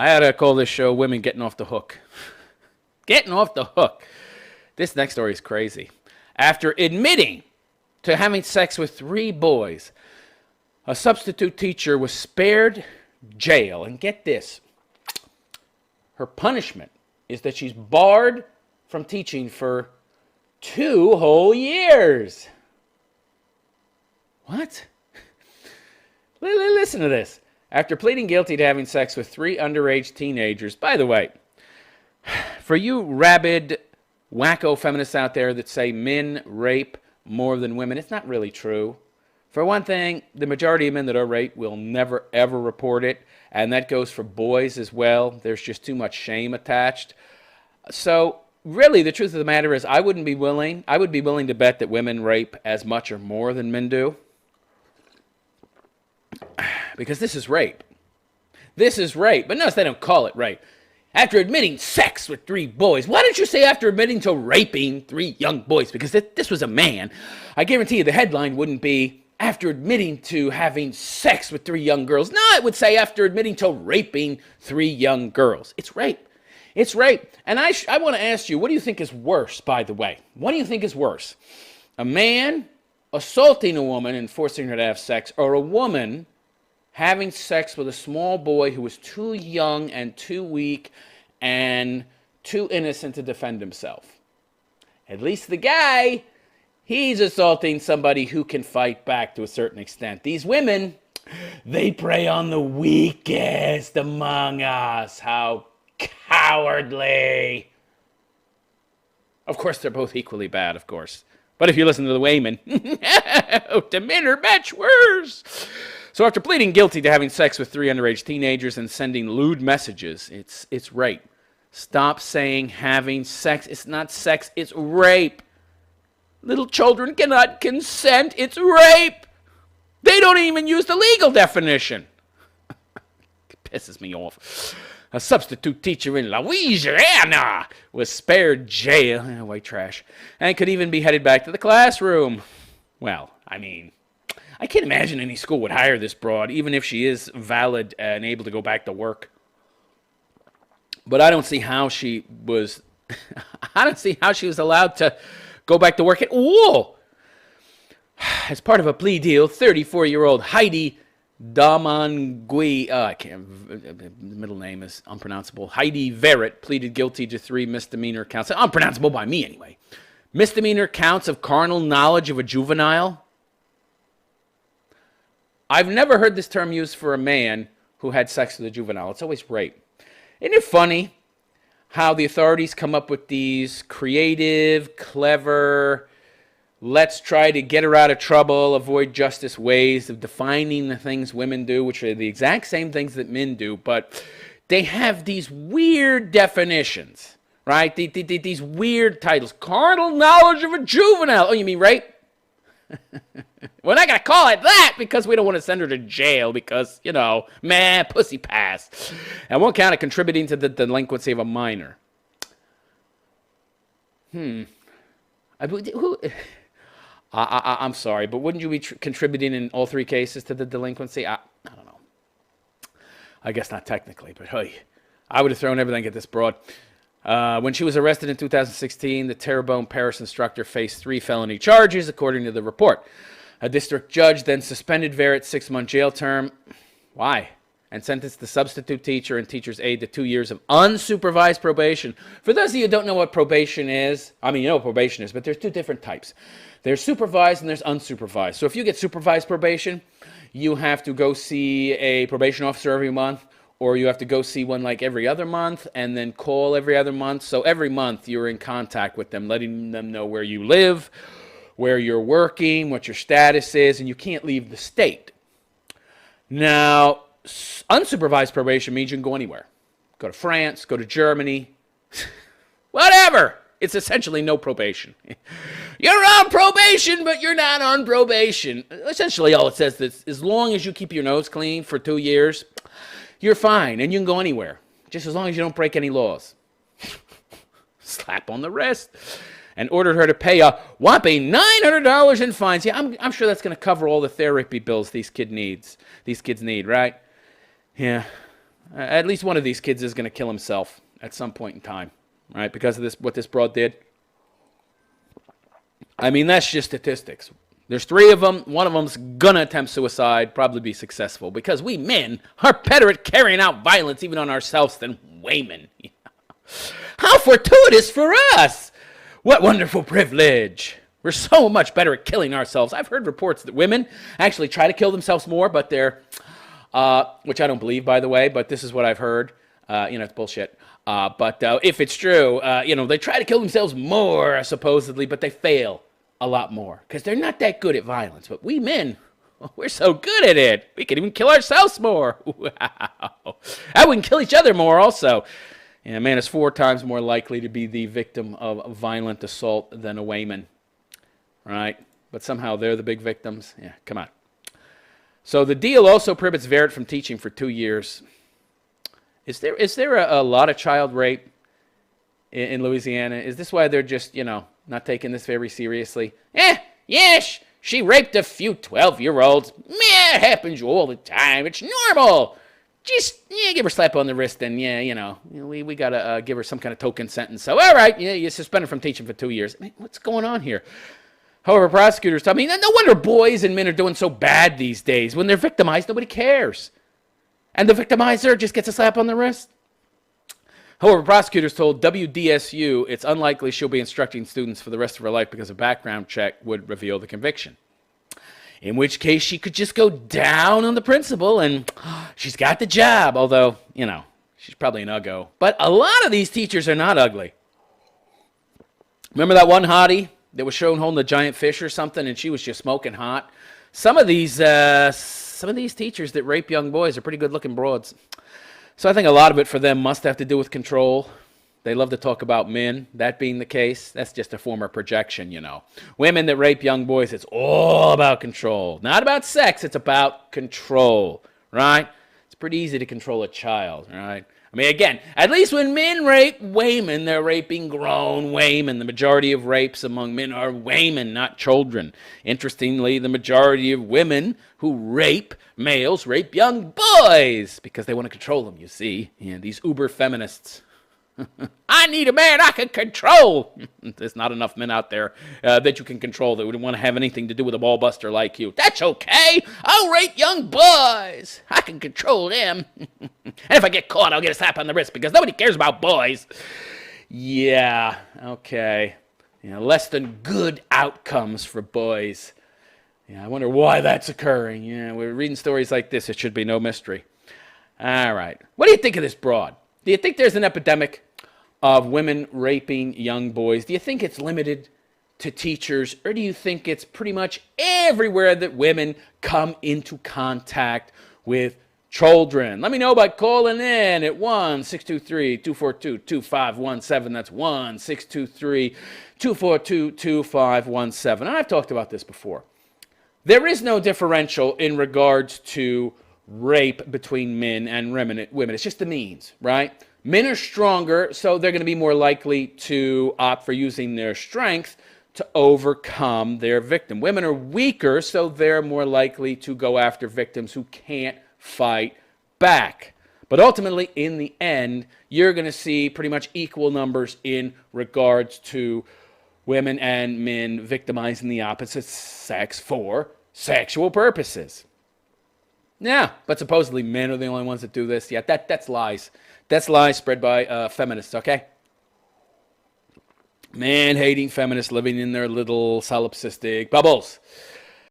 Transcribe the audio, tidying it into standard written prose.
I ought to call this show Women Getting Off the Hook. Getting off the hook. This next story is crazy. After admitting to having sex with 3 boys, a substitute teacher was spared jail. And get this, her punishment is that she's barred from teaching for 2 whole years. What? Listen to this. After pleading guilty to having sex with 3 underage teenagers, by the way, for you rabid, wacko feminists out there that say men rape more than women, it's not really true. For one thing, the majority of men that are raped will never, ever report it, and that goes for boys as well. There's just too much shame attached. So, really, the truth of the matter is I would be willing to bet that women rape as much or more than men do. Because this is rape. This is rape. But notice they don't call it rape. After admitting sex with 3 boys. Why don't you say after admitting to raping 3 young boys? Because this was a man. I guarantee you the headline wouldn't be after admitting to having sex with 3 young girls. No, it would say after admitting to raping 3 young girls. It's rape. It's rape. And I want to ask you, what do you think is worse, by the way? What do you think is worse? A man assaulting a woman and forcing her to have sex, or a woman having sex with a small boy who was too young and too weak and too innocent to defend himself? At least the guy, he's assaulting somebody who can fight back to a certain extent. These women, they prey on the weakest among us. How cowardly. Of course, they're both equally bad, of course. But if you listen to the Wayman, the men are much worse. So after pleading guilty to having sex with 3 underage teenagers and sending lewd messages, it's rape. Stop saying having sex. It's not sex, it's rape. Little children cannot consent. It's rape. They don't even use the legal definition. It pisses me off. A substitute teacher in Louisiana was spared jail, white trash, and could even be headed back to the classroom. Well, I mean, I can't imagine any school would hire this broad, even if she is valid and able to go back to work. But I don't see how she was. I don't see how she was allowed to go back to work at all. As part of a plea deal, 34-year-old Heidi Damangui, the middle name is unpronounceable. Heidi Verrett pleaded guilty to 3 misdemeanor counts. Unpronounceable by me anyway. Misdemeanor counts of carnal knowledge of a juvenile. I've never heard this term used for a man who had sex with a juvenile. It's always rape. Isn't it funny how the authorities come up with these creative, clever, let's try to get her out of trouble, avoid justice ways of defining the things women do, which are the exact same things that men do, but they have these weird definitions, right? These weird titles. Carnal knowledge of a juvenile. Oh, you mean rape? We're not going to call it that because we don't want to send her to jail because, pussy pass. And won't count it contributing to the delinquency of a minor. I'm sorry, but wouldn't you be contributing in all 3 cases to the delinquency? I don't know. I guess not technically, but hey, I would have thrown everything at this broad. When she was arrested in 2016, the Terrebonne Parish instructor faced 3 felony charges, according to the report. A district judge then suspended Verrett's 6-month jail term. Why? And sentenced the substitute teacher and teacher's aide to 2 years of unsupervised probation. For those of you who don't know what probation is, you know what probation is, but there's 2 different types. There's supervised and there's unsupervised. So if you get supervised probation, you have to go see a probation officer every month, or you have to go see one like every other month and then call every other month. So every month you're in contact with them, letting them know where you live, where you're working, what your status is, and you can't leave the state. Now, unsupervised probation means you can go anywhere. Go to France, go to Germany, whatever. It's essentially no probation. You're on probation, but you're not on probation. Essentially all it says is as long as you keep your nose clean for 2 years, you're fine, and you can go anywhere, just as long as you don't break any laws. Slap on the wrist. And ordered her to pay a whopping $900 in fines. Yeah, I'm sure that's going to cover all the therapy bills these kids need, right? Yeah, At least one of these kids is going to kill himself at some point in time, right? Because of this, what this broad did. I mean, that's just statistics. There's 3 of them. One of them's going to attempt suicide, probably be successful, because we men are better at carrying out violence even on ourselves than women. How fortuitous for us! What wonderful privilege! We're so much better at killing ourselves. I've heard reports that women actually try to kill themselves more, but they're, which I don't believe, by the way, but this is what I've heard. It's bullshit. But if it's true, they try to kill themselves more, supposedly, but they fail a lot more because they're not that good at violence. But we men, we're so good at it. We can even kill ourselves more. Wow. And we can kill each other more also. And a man is 4 times more likely to be the victim of violent assault than a woman. Right? But somehow they're the big victims. Yeah, come on. So the deal also prohibits Verrett from teaching for 2 years. Is there a lot of child rape in Louisiana? Is this why they're just, not taking this very seriously? Yes, she raped a few 12-year-olds. It happens all the time. It's normal. Just, give her a slap on the wrist and, we got to give her some kind of token sentence. So, all right, you suspend her from teaching for 2 years. I mean, what's going on here? However, prosecutors tell me, no wonder boys and men are doing so bad these days. When they're victimized, nobody cares. And the victimizer just gets a slap on the wrist. However, prosecutors told WDSU it's unlikely she'll be instructing students for the rest of her life because a background check would reveal the conviction. In which case, she could just go down on the principal and she's got the job. Although, she's probably an uggo. But a lot of these teachers are not ugly. Remember that one hottie that was shown holding a giant fish or something and she was just smoking hot? Some of these teachers that rape young boys are pretty good-looking broads. So I think a lot of it for them must have to do with control. They love to talk about men. That being the case, that's just a form of projection, Women that rape young boys, it's all about control. Not about sex, it's about control, right? It's pretty easy to control a child, right? I mean, again, at least when men rape women, they're raping grown women. The majority of rapes among men are women, not children. Interestingly, the majority of women who rape males rape young boys because they want to control them, you see. These uber feminists. I need a man I can control. There's not enough men out there that you can control that would want to have anything to do with a ball buster like you. That's okay. I'll rape young boys. I can control them. And if I get caught, I'll get a slap on the wrist because nobody cares about boys. Yeah, okay. Less than good outcomes for boys. I wonder why that's occurring. We're reading stories like this. It should be no mystery. All right. What do you think of this broad? Do you think there's an epidemic of women raping young boys? Do you think it's limited to teachers? Or do you think it's pretty much everywhere that women come into contact with children? Let me know by calling in at 1-623-242-2517. That's 1-623-242-2517. And I've talked about this before. There is no differential in regards to rape between men and women. It's just the means, right? Men are stronger, so they're going to be more likely to opt for using their strength to overcome their victim. Women are weaker, so they're more likely to go after victims who can't fight back. But ultimately, in the end, you're going to see pretty much equal numbers in regards to women and men victimizing the opposite sex for sexual purposes. Yeah, but supposedly men are the only ones that do this. Yeah, that's lies. That's lies spread by feminists, okay? Man-hating feminists living in their little solipsistic bubbles.